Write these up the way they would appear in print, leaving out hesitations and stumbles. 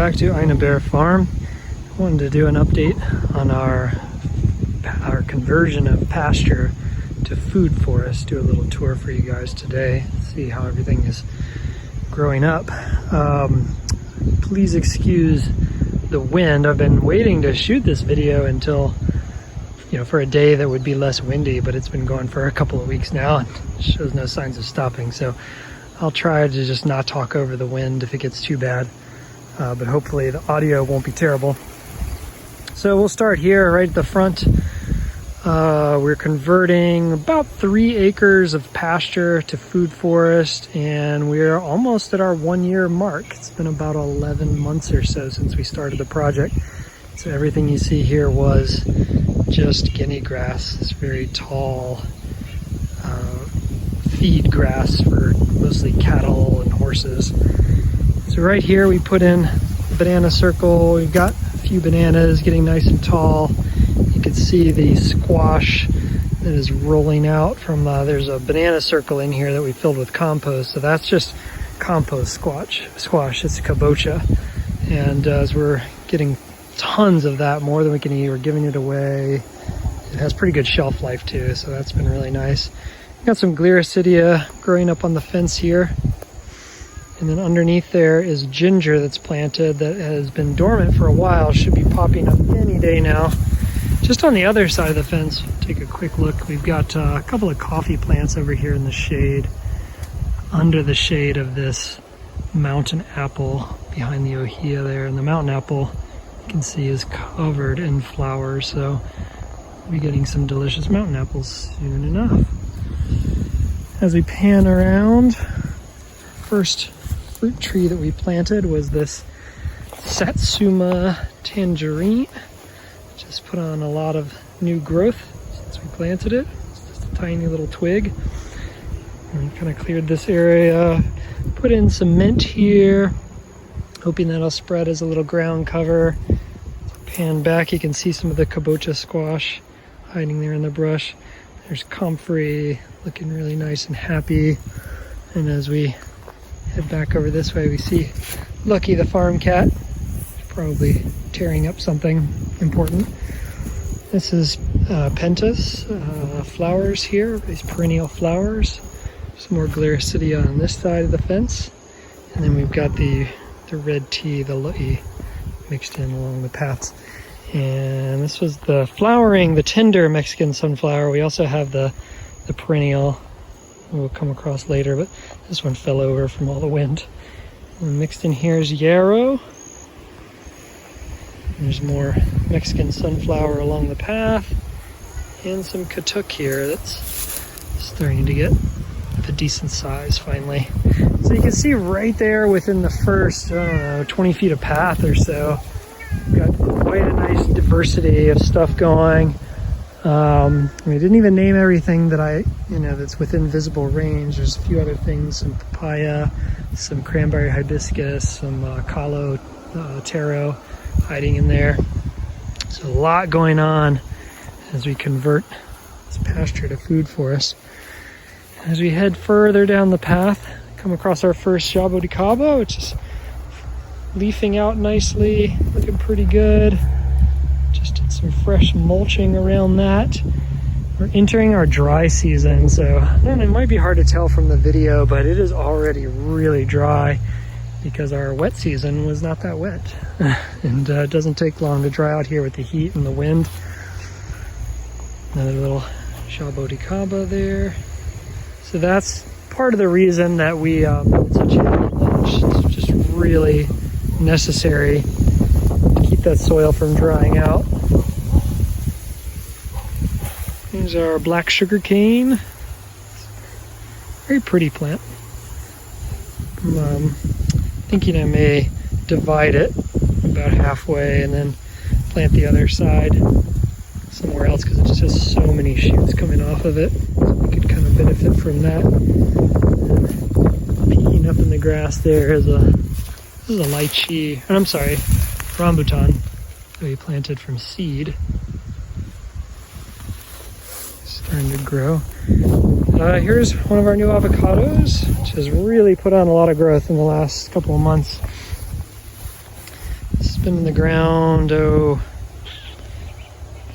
back to Bear Farm. I wanted to do an update on our conversion of pasture to food forest. Do a little tour for you guys today, see how everything is growing up. Please excuse the wind. I've been waiting to shoot this video until, for a day that would be less windy, but it's been going for a couple of weeks now and shows no signs of stopping. So I'll try to just not talk over the wind if it gets too bad, but hopefully the audio won't be terrible. So we'll start here right at the front. We're converting about 3 acres of pasture to food forest, and we're almost at our 1-year mark. It's been about 11 months or so since we started the project. So everything you see here was just guinea grass, this very tall feed grass for mostly cattle and horses. So right here we put in a banana circle. We've got a few bananas getting nice and tall. You can see the squash that is rolling out from, there's a banana circle in here that we filled with compost. So that's just compost squash, it's kabocha. And as we're getting tons of that, more than we can eat, we're giving it away. It has pretty good shelf life too, so that's been really nice. Got some gliricidia growing up on the fence here. And then underneath there is ginger that's planted that has been dormant for a while. Should be popping up any day now. Just on the other side of the fence, take a quick look. We've got a couple of coffee plants over here in the shade, under the shade of this mountain apple behind the ohia there. And the mountain apple, you can see, is covered in flowers. So we'll be getting some delicious mountain apples soon enough. As we pan around, first fruit tree that we planted was this Satsuma Tangerine. Just put on a lot of new growth since we planted it. It's just a tiny little twig. And we kind of cleared this area, put in some mint here, hoping that'll spread as a little ground cover. Pan back, you can see some of the kabocha squash hiding there in the brush. There's comfrey looking really nice and happy. And as we head back over this way, we see Lucky the farm cat, probably tearing up something important. This is pentas, flowers here, these perennial flowers. Some more gliricidia on this side of the fence. And then we've got the red tea, the lu'i, mixed in along the paths. And this was the flowering, the tender Mexican sunflower. We also have the perennial we'll come across later, but this one fell over from all the wind. And mixed in here is yarrow. There's more Mexican sunflower along the path, and some katuk here that's starting to get a decent size finally. So you can see right there within the first, 20 feet of path or so, we've got quite a nice diversity of stuff going. We didn't even name everything that that's within visible range. There's a few other things, some papaya, some cranberry hibiscus, some calo taro hiding in there. So a lot going on as we convert this pasture to food forest. As we head further down the path, come across our first jaboticaba, which is leafing out nicely, looking pretty good. Just did some fresh mulching around that. We're entering our dry season, so it might be hard to tell from the video, but it is already really dry because our wet season was not that wet. And it doesn't take long to dry out here with the heat and the wind. Another little jaboticaba there. So that's part of the reason that we put such heavy mulch. It's just really necessary to keep that soil from drying out. Here's our black sugarcane. Very pretty plant. I'm thinking I may divide it about halfway and then plant the other side somewhere else because it's just so many shoots coming off of it. So we could kind of benefit from that. And peeking up in the grass there is this is a lychee, I'm sorry, rambutan that we planted from seed. Starting to grow. Here's one of our new avocados, which has really put on a lot of growth in the last couple of months. been in the ground,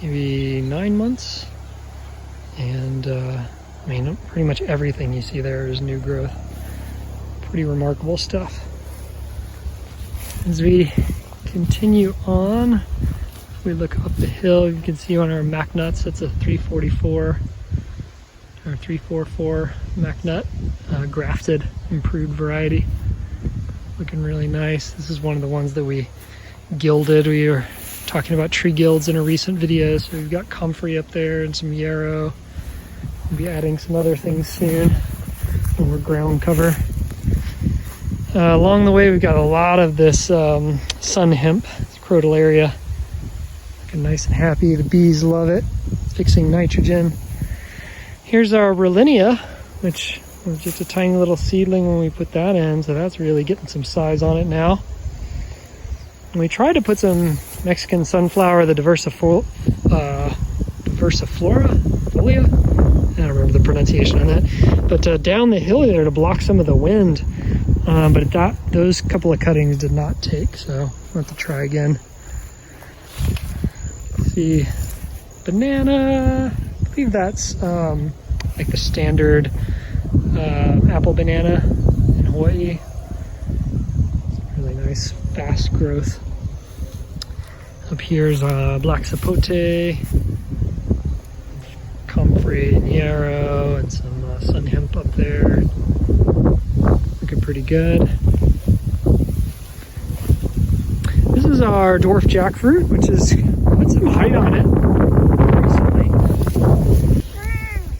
maybe 9 months. And I mean, pretty much everything you see there is new growth. Pretty remarkable stuff. As we continue on, we look up the hill, you can see on our mac nuts, that's a 344 or 344 mac nut, grafted, improved variety. Looking really nice. This is one of the ones that we gilded. We were talking about tree gilds in a recent video, so we've got comfrey up there and some yarrow. We'll be adding some other things soon, more ground cover. Along the way, we've got a lot of this sun hemp, this crotalaria. Looking nice and happy. The bees love it. Fixing nitrogen. Here's our Rollinia, which was just a tiny little seedling when we put that in, so that's really getting some size on it now. And we tried to put some Mexican sunflower, the Diversiflora, folia? I don't remember the pronunciation on that. But down the hill there to block some of the wind. But those couple of cuttings did not take, so we'll have to try again. Let's see, banana. I believe that's like the standard apple banana in Hawaii. It's really nice, fast growth. Up here's black sapote, comfrey and yarrow, and some sun hemp up there. Looking pretty good. This is our dwarf jackfruit, which has put some height on it recently.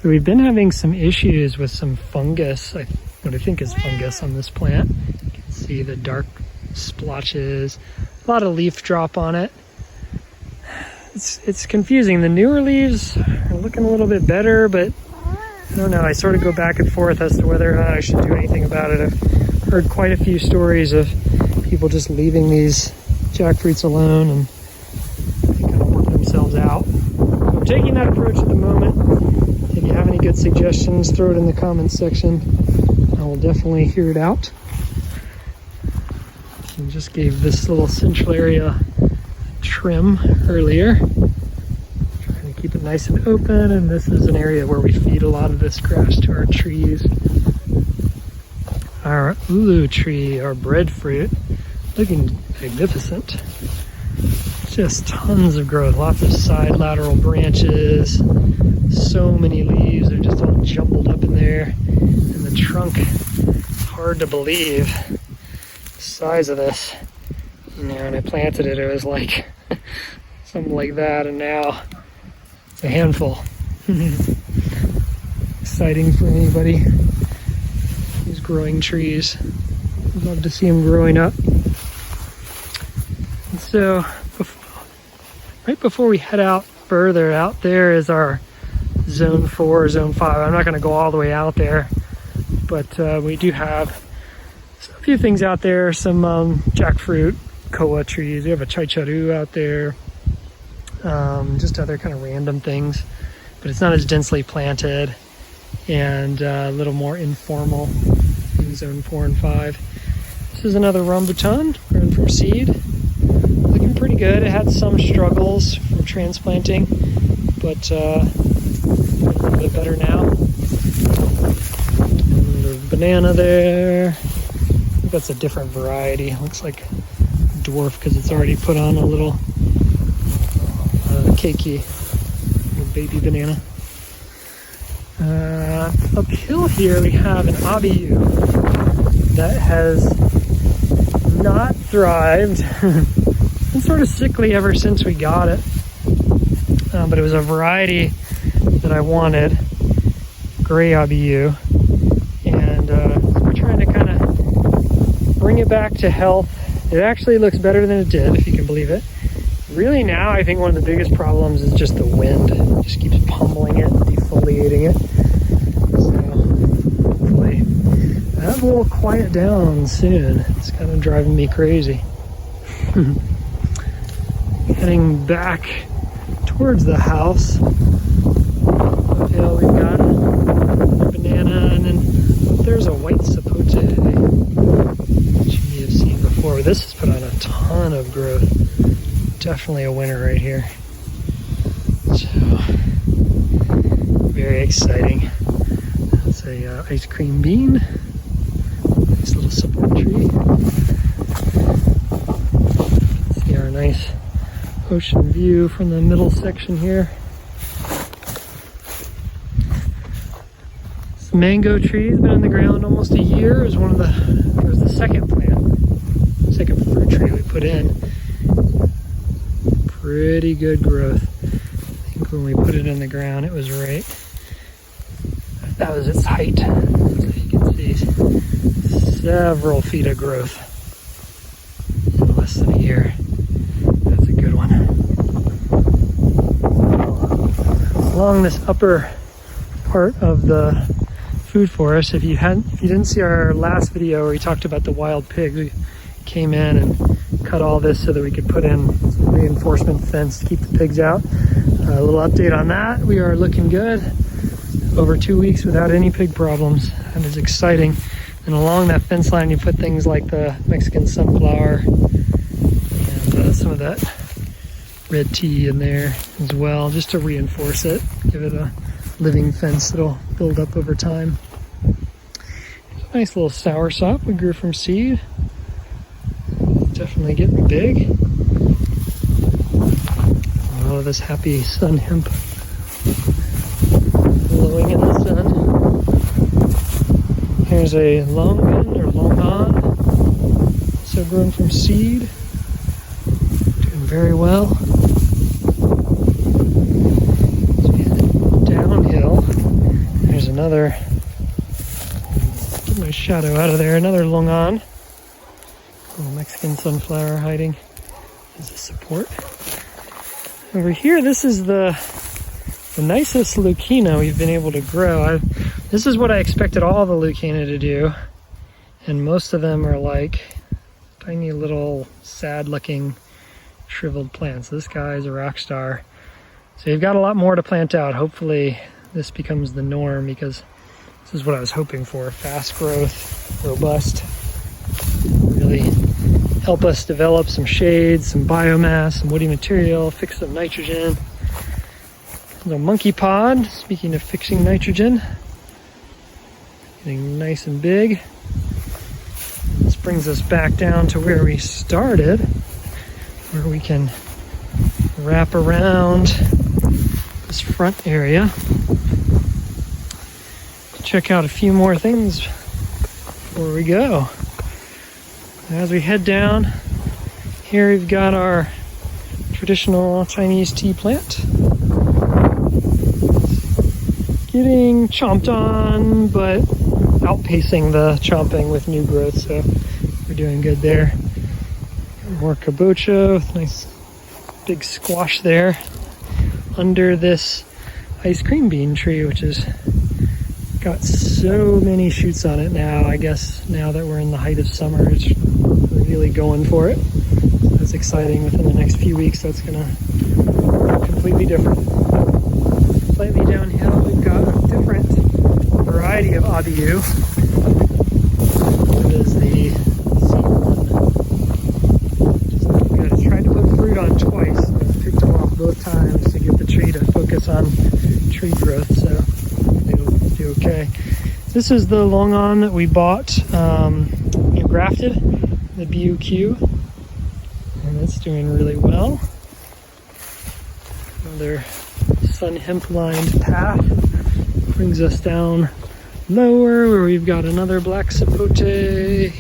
So we've been having some issues with some fungus, what I think is fungus on this plant. You can see the dark splotches, a lot of leaf drop on it. It's confusing. The newer leaves are looking a little bit better, but I don't know. I sort of go back and forth as to whether or not I should do anything about it. I've heard quite a few stories of people just leaving these jackfruits alone and they kind of work themselves out. I'm taking that approach at the moment. If you have any good suggestions, throw it in the comments section. I will definitely hear it out. And just gave this little central area trim earlier. Trying to keep it nice and open, and this is an area where we feed a lot of this grass to our trees. Our ulu tree, our breadfruit, looking magnificent. Just tons of growth, lots of side lateral branches, so many leaves, they're just all jumbled up in there. And the trunk, it's hard to believe the size of this. You know, when I planted it, it was like something like that, and now it's a handful. Exciting for anybody who's growing trees. I'd love to see them growing up. And so, right before we head out further, out there is our zone 4, zone 5. I'm not going to go all the way out there, but we do have a few things out there, some jackfruit, koa trees. We have a chaicharu out there, just other kind of random things, but it's not as densely planted and a little more informal in zone 4 and 5. This is another rambutan grown from seed. Looking pretty good. It had some struggles from transplanting, but a little bit better now. And there's banana there. I think that's a different variety. It looks like dwarf because it's already put on a little cakey little baby banana. Uphill here we have an abiyu that has not thrived. It's been sort of sickly ever since we got it, but it was a variety that I wanted, gray abiyu, and we're trying to kind of bring it back to health. It actually looks better than it did, if you can believe it. Really now, I think one of the biggest problems is just the wind. It just keeps pummeling it, defoliating it. So hopefully that will quiet down soon. It's kind of driving me crazy. Heading back towards the house. Uphill we've got a banana, and then there's a white sapote, which you may have seen before. before, but this has put on a ton of growth. Definitely a winner right here. So, very exciting. That's a ice cream bean. Nice little support tree. See our nice ocean view from the middle section here. This mango tree has been in the ground almost a year. It was the second fruit tree we put in. Pretty good growth. I think when we put it in the ground, it was right. That was its height. So you can see several feet of growth in less than a year. That's a good one. Along this upper part of the food forest, if you didn't see our last video where we talked about the wild pigs, we came in and cut all this so that we could put in some reinforcement fence to keep the pigs out. A little update on that. We are looking good. Over 2 weeks without any pig problems. That is exciting. And along that fence line, you put things like the Mexican sunflower and some of that red tea in there as well, just to reinforce it, give it a living fence that'll build up over time. Nice little soursop we grew from seed. Definitely getting big. Oh, this happy sun hemp glowing in the sun. Here's a longan or longan, also grown from seed. Doing very well. So we head downhill. There's another, get my shadow out of there, another longan. Little Mexican sunflower hiding as a support. Over here, this is the nicest leucaena we've been able to grow. This is what I expected all the leucaena to do, and most of them are like tiny little sad looking shriveled plants. This guy is a rock star. So you've got a lot more to plant out. Hopefully this becomes the norm, because this is what I was hoping for. Fast growth, robust, really help us develop some shade, some biomass, some woody material, fix some nitrogen. The monkey pod, speaking of fixing nitrogen, getting nice and big. This brings us back down to where we started, where we can wrap around this front area. Check out a few more things before we go. As we head down, here we've got our traditional Chinese tea plant. Getting chomped on, but outpacing the chomping with new growth, so we're doing good there. More kabocha with nice big squash there under this ice cream bean tree, which has got so many shoots on it now. I guess now that we're in the height of summer, it's really going for it. That's exciting. Within the next few weeks, that's gonna be completely different. Slightly downhill, we've got a different variety of abiu. That is the C1. Good. I tried to put fruit on twice. I picked them off both times to get the tree to focus on tree growth, so it'll do okay. This is the longan that we bought, grafted, the BUQ, and it's doing really well. Another sun hemp lined path brings us down lower, where we've got another black sapote.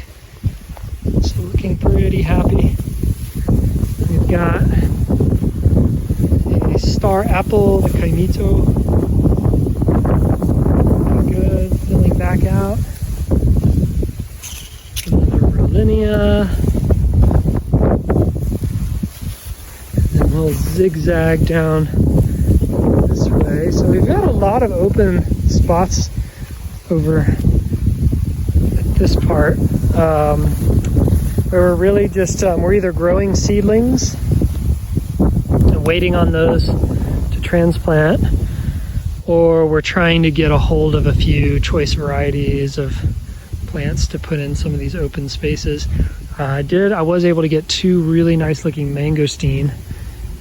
It's looking pretty happy. We've got a star apple, the kaimito. Good, filling back out. Another Berlinia. And then we'll zigzag down this way. So we've got a lot of open spots over at this part, where we're really just we're either growing seedlings and waiting on those to transplant, or we're trying to get a hold of a few choice varieties of plants to put in some of these open spaces. I was able to get 2 really nice looking mangosteen,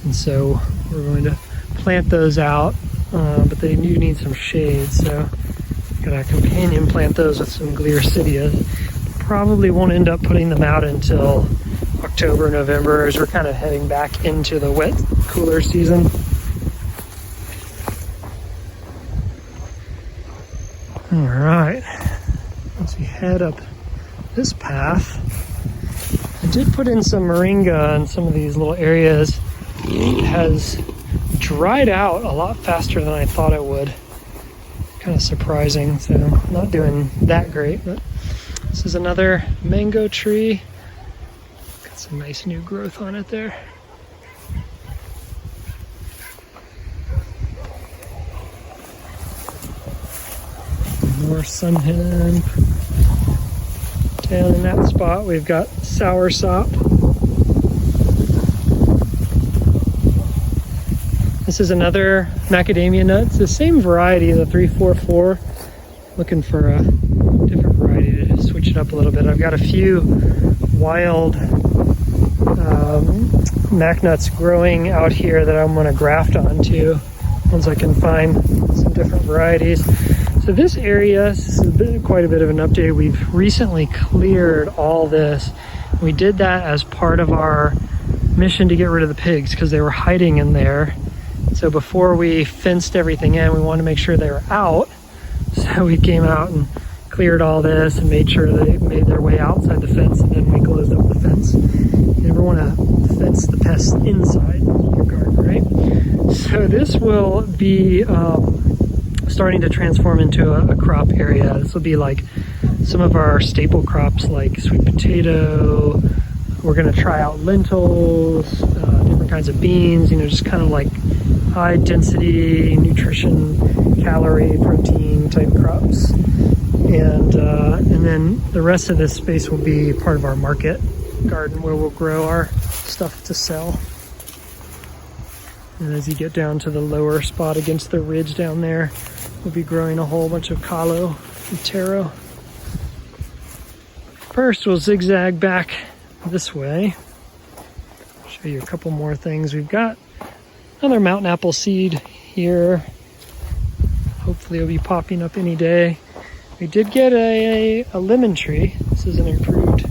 and so we're going to plant those out, but they do need some shade, so I'm gonna companion plant those with some gliricidia. Probably won't end up putting them out until October, November, as we're kind of heading back into the wet, cooler season. All right, as we head up this path, I did put in some moringa in some of these little areas. It has dried out a lot faster than I thought it would. Kind of surprising, so not doing that great, but this is another mango tree. Got some nice new growth on it there. More sun hemp. Down in that spot we've got soursop. This is another macadamia nut. It's the same variety, the 344. Looking for a different variety to switch it up a little bit. I've got a few wild mac nuts growing out here that I'm going to graft onto once I can find some different varieties. So this area, this is quite a bit of an update. We've recently cleared all this. We did that as part of our mission to get rid of the pigs because they were hiding in there. So before we fenced everything in, we wanted to make sure they were out. So we came out and cleared all this and made sure they made their way outside the fence, and then we closed up the fence. You never want to fence the pests inside your garden, right? So this will be starting to transform into a crop area. This will be like some of our staple crops like sweet potato. We're going to try out lentils, different kinds of beans, you know, just kind of like high density nutrition, calorie, protein type crops. And then the rest of this space will be part of our market garden where we'll grow our stuff to sell. And as you get down to the lower spot against the ridge down there, we'll be growing a whole bunch of kalo and taro. First, we'll zigzag back this way. Show you a couple more things. We've got another mountain apple seed here. Hopefully it'll be popping up any day. We did get a lemon tree. This is an improved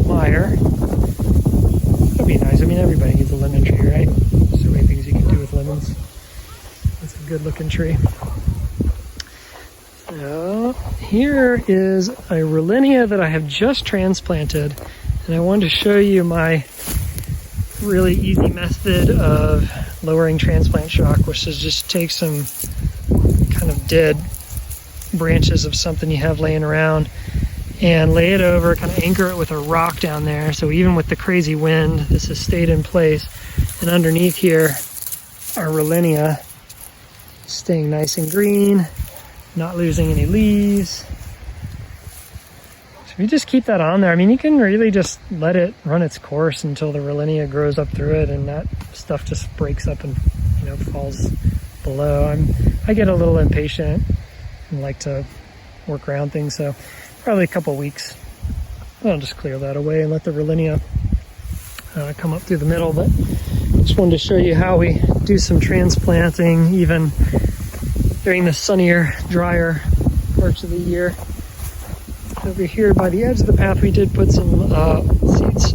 Meyer. That'd be nice. I mean, everybody needs a lemon tree, right? So many things you can do with lemons. That's a good looking tree. So here is a Rollinia that I have just transplanted, and I wanted to show you my really easy method of lowering transplant shock, which is just take some kind of dead branches of something you have laying around and lay it over, kind of anchor it with a rock down there. So even with the crazy wind, this has stayed in place. And underneath here, our Rollinia staying nice and green, not losing any leaves. So if you just keep that on there, I mean, you can really just let it run its course until the Rollinia grows up through it and that stuff just breaks up and, you know, falls below. I get a little impatient and like to work around things, so probably a couple weeks I'll just clear that away and let the Rollinia come up through the middle. But just wanted to show you how we do some transplanting even during the sunnier, drier parts of the year. Over here by the edge of the path, we did put some seeds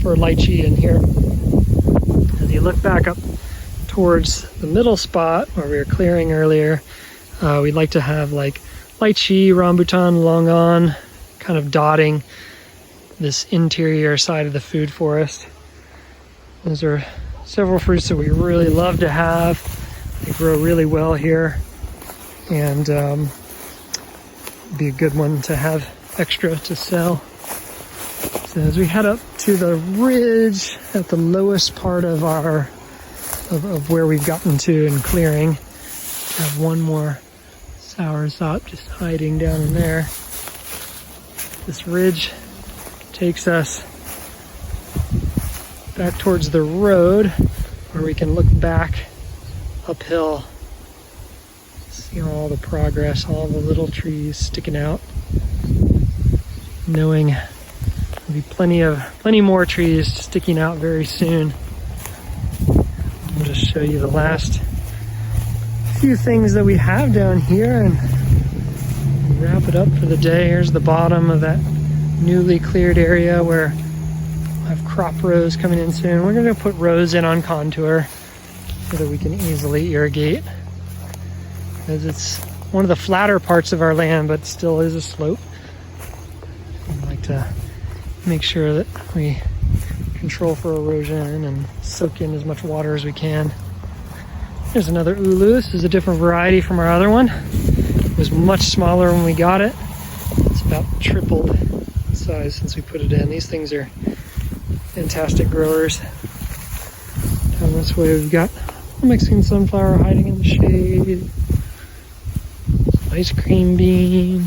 for lychee in here. As you look back up towards the middle spot where we were clearing earlier, we'd like to have like lychee, rambutan, longan, kind of dotting this interior side of the food forest. Those are several fruits that we really love to have. They grow really well here, and be a good one to have extra to sell. So as we head up to the ridge at the lowest part of our of where we've gotten to in clearing, we have one more soursop just hiding down in there. This ridge takes us back towards the road where we can look back uphill, see all the progress, all the little trees sticking out, knowing There'll be plenty more trees sticking out very soon. I'll just show you the last few things that we have down here and wrap it up for the day. Here's the bottom of that newly cleared area where we'll have crop rows coming in soon. We're going to put rows in on contour so that we can easily irrigate, because it's one of the flatter parts of our land, but still is a slope. I like to make sure that we control for erosion and soak in as much water as we can. There's another ulu. This is a different variety from our other one. It was much smaller when we got it. It's about tripled in size since we put it in. These things are fantastic growers. Down this way we've got Mexican sunflower hiding in the shade. Ice cream bean.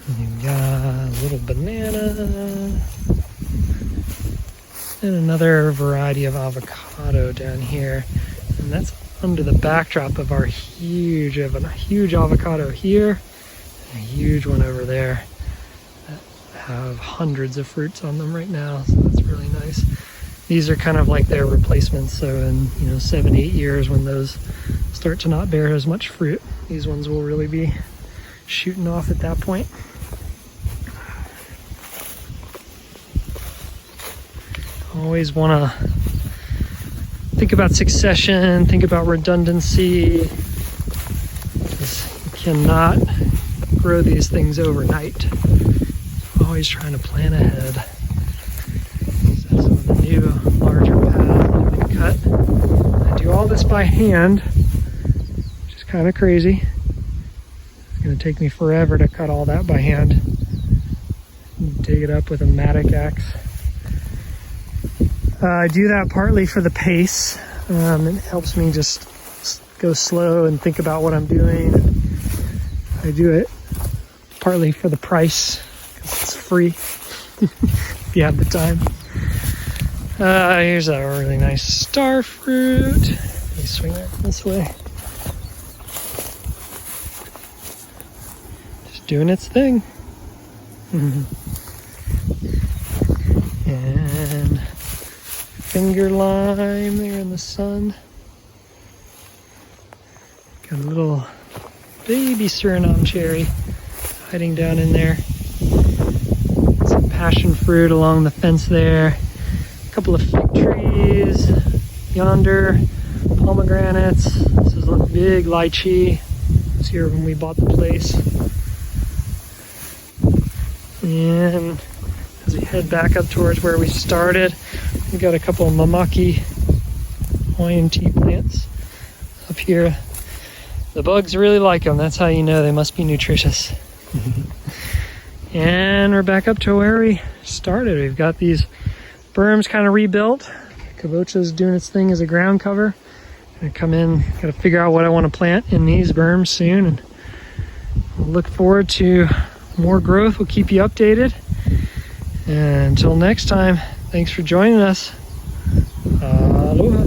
And you've got a little banana. And another variety of avocado down here. And that's under the backdrop of our huge avocado here. And a huge one over there that have hundreds of fruits on them right now. So that's really nice. These are kind of like their replacements. So in 7-8 years, when those start to not bear as much fruit, these ones will really be shooting off at that point. Always want to think about succession, think about redundancy. You cannot grow these things overnight. Always trying to plan ahead. So some of the new larger paths that have been cut. I do all this by hand, which is kind of crazy. It's going to take me forever to cut all that by hand. Dig it up with a mattock axe. I do that partly for the pace. It helps me just go slow and think about what I'm doing. I do it partly for the price, because it's free if you have the time. Here's a really nice star fruit. Let me swing that this way. Just doing its thing. And finger lime there in the sun. Got a little baby Suriname cherry hiding down in there. Some passion fruit along the fence there. A couple of fig trees yonder. Pomegranates. This is a big lychee. It was here when we bought the place. And as we head back up towards where we started, we got a couple of mamaki Hawaiian tea plants up here. The bugs really like them. That's how you know they must be nutritious. And we're back up to where we started. We've got these berms kind of rebuilt. Kabocha's doing its thing as a ground cover. Gonna come in, gotta figure out what I want to plant in these berms soon, and we'll look forward to more growth. We'll keep you updated. And until next time, thanks for joining us. Aloha.